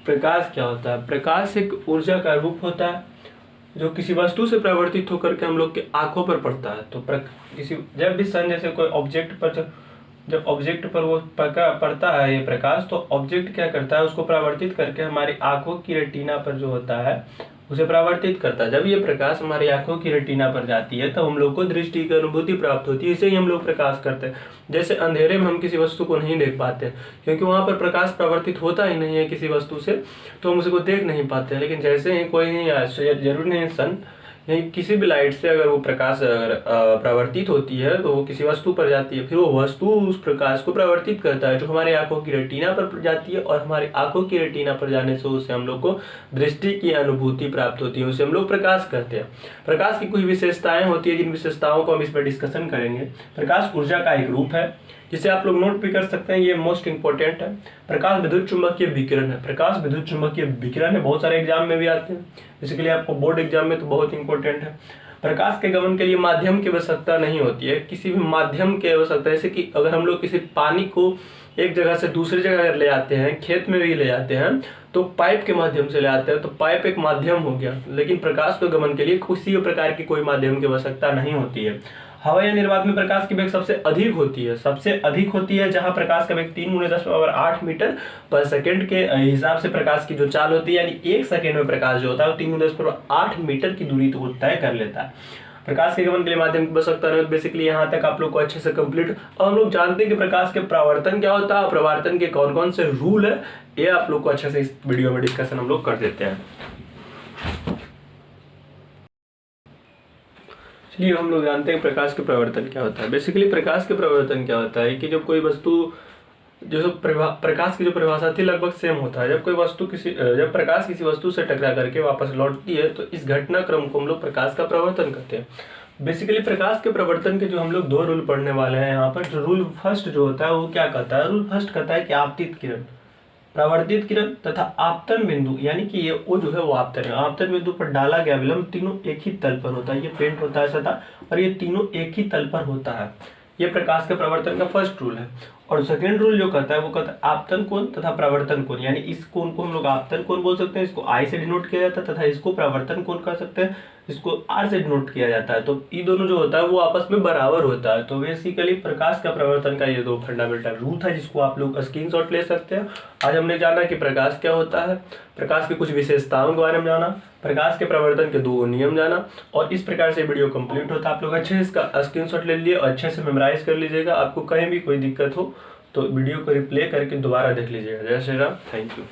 प्रकाश क्या होता है? प्रकाश एक ऊर्जा का रूप होता है जो किसी वस्तु से प्रवर्तित होकर के हम लोग के आंखों पर पड़ता है। तो जब भी सन जैसे कोई ऑब्जेक्ट पर जब ऑब्जेक्ट पर वो पड़ता है ये प्रकाश, तो ऑब्जेक्ट क्या करता है, उसको परावर्तित करके हमारी आंखों की रेटिना पर जो होता है उसे परावर्तित करता है। जब ये प्रकाश हमारी आंखों की रेटिना पर जाती है तब हम लोग को दृष्टि की अनुभूति प्राप्त होती है। इसे ही हम लोग प्रकाश करते हैं। जैसे अंधेरे में हम किसी वस्तु को नहीं देख पाते क्योंकि वहां पर प्रकाश परावर्तित होता ही नहीं है किसी वस्तु से, तो हम उसको देख नहीं पाते। लेकिन जैसे ही कोई जरूर नहीं सन यही किसी भी लाइट से अगर वो प्रकाश अगर परावर्तित होती है तो वो किसी वस्तु पर जाती है, फिर वो वस्तु उस प्रकाश को परावर्तित करता है जो हमारी आंखों की रेटिना पर जाती है, और हमारी आंखों की रेटिना पर जाने से उससे हम लोग को दृष्टि की अनुभूति प्राप्त होती है। उसे हम लोग प्रकाश कहते हैं। प्रकाश की कुछ विशेषताएं होती है जिन विशेषताओं को हम इसमें डिस्कशन करेंगे। प्रकाश ऊर्जा का एक रूप है जिसे आप लोग नोट भी कर सकते हैं, ये मोस्ट इंपॉर्टेंट है। प्रकाश विद्युत चुंबकीय विकिरण है। प्रकाश विद्युत चुंबकीय विकिरण है, बहुत सारे एग्जाम में भी आते हैं, इसके लिए आपको बोर्ड एग्जाम में तो बहुत इंपॉर्टेंट है। प्रकाश के गमन के लिए माध्यम की आवश्यकता नहीं होती है, किसी भी माध्यम की आवश्यकता, जैसे कि अगर हम लोग किसी पानी को एक जगह से दूसरी जगह अगर ले आते हैं, खेत में भी ले जाते हैं तो पाइप के माध्यम से ले आते हैं, तो पाइप एक माध्यम हो गया। लेकिन प्रकाश के गमन के लिए किसी भी प्रकार की कोई माध्यम की आवश्यकता नहीं होती है। हवा या निर्वात में प्रकाश की वेग सबसे अधिक होती है जहां प्रकाश का वेग 3 × 10⁸ मीटर पर सेकंड के हिसाब से प्रकाश की जो चाल होती है, यानी 1 सेकंड में प्रकाश जो होता है वो 3 × 10⁸ मीटर की दूरी को तय कर लेता है। प्रकाश के गमन के लिए माध्यम की आवश्यकता नहीं। बेसिकली यहाँ तक आप लोग को अच्छे से कंप्लीट। और हम लोग जानते हैं कि प्रकाश के परावर्तन क्या होता है, परावर्तन के कौन कौन से रूल है, ये आप लोग को अच्छे से इस वीडियो में डिस्कशन हम लोग कर देते हैं। चलिए हम लोग जानते हैं प्रकाश के प्रवर्तन क्या होता है। बेसिकली प्रकाश के प्रवर्तन क्या होता है कि जब कोई वस्तु प्रकाश की जो परिभाषा थी लगभग सेम होता है। जब प्रकाश किसी वस्तु से टकरा करके वापस लौटती है तो इस घटनाक्रम को हम लोग प्रकाश का प्रवर्तन कहते हैं। बेसिकली प्रकाश के प्रवर्तन के जो हम लोग 2 रूल पढ़ने वाले हैं यहाँ पर। जो रूल फर्स्ट जो होता है वो क्या कहता है, रूल फर्स्ट कहता है कि आपतित किरण, परावर्तित किरण तथा आपतन बिंदु, यानी कि ये वो जो है वो आपतन है। आपतन बिंदु पर डाला गया विलंब तीनों एक ही तल पर होता है। ये पेंट होता है सतह और ये तीनों एक ही तल पर होता है। ये प्रकाश के प्रवर्तन का फर्स्ट रूल है। और सेकेंड रूल जो कहता है वो कहता है आपतन कोण तथा प्रवर्तन कोण, यानी इस कोण को हम लोग आपतन कोण बोल सकते हैं, इसको आई से डिनोट किया जाता है, तथा इसको प्रवर्तन कोण कह सकते हैं, इसको आर से डिनोट किया जाता है। तो ये दोनों जो होता है वो आपस में बराबर होता है। तो बेसिकली प्रकाश का प्रवर्तन का ये 2 फंडामेंटल रूल था जिसको आप लोग स्क्रीनशॉट ले सकते हैं। आज हमने जाना कि प्रकाश क्या होता है, प्रकाश की कुछ विशेषताओं के बारे में जाना, प्रकाश के प्रवर्तन के 2 नियम जाना, और इस प्रकार से वीडियो कंप्लीट होता है। आप लोग अच्छे से इसका स्क्रीनशॉट ले लीजिए और अच्छे से मेमोराइज कर लीजिएगा। आपको कहीं भी कोई दिक्कत हो तो वीडियो को रिप्ले करके दोबारा देख लीजिएगा। जय श्री राम, थैंक यू।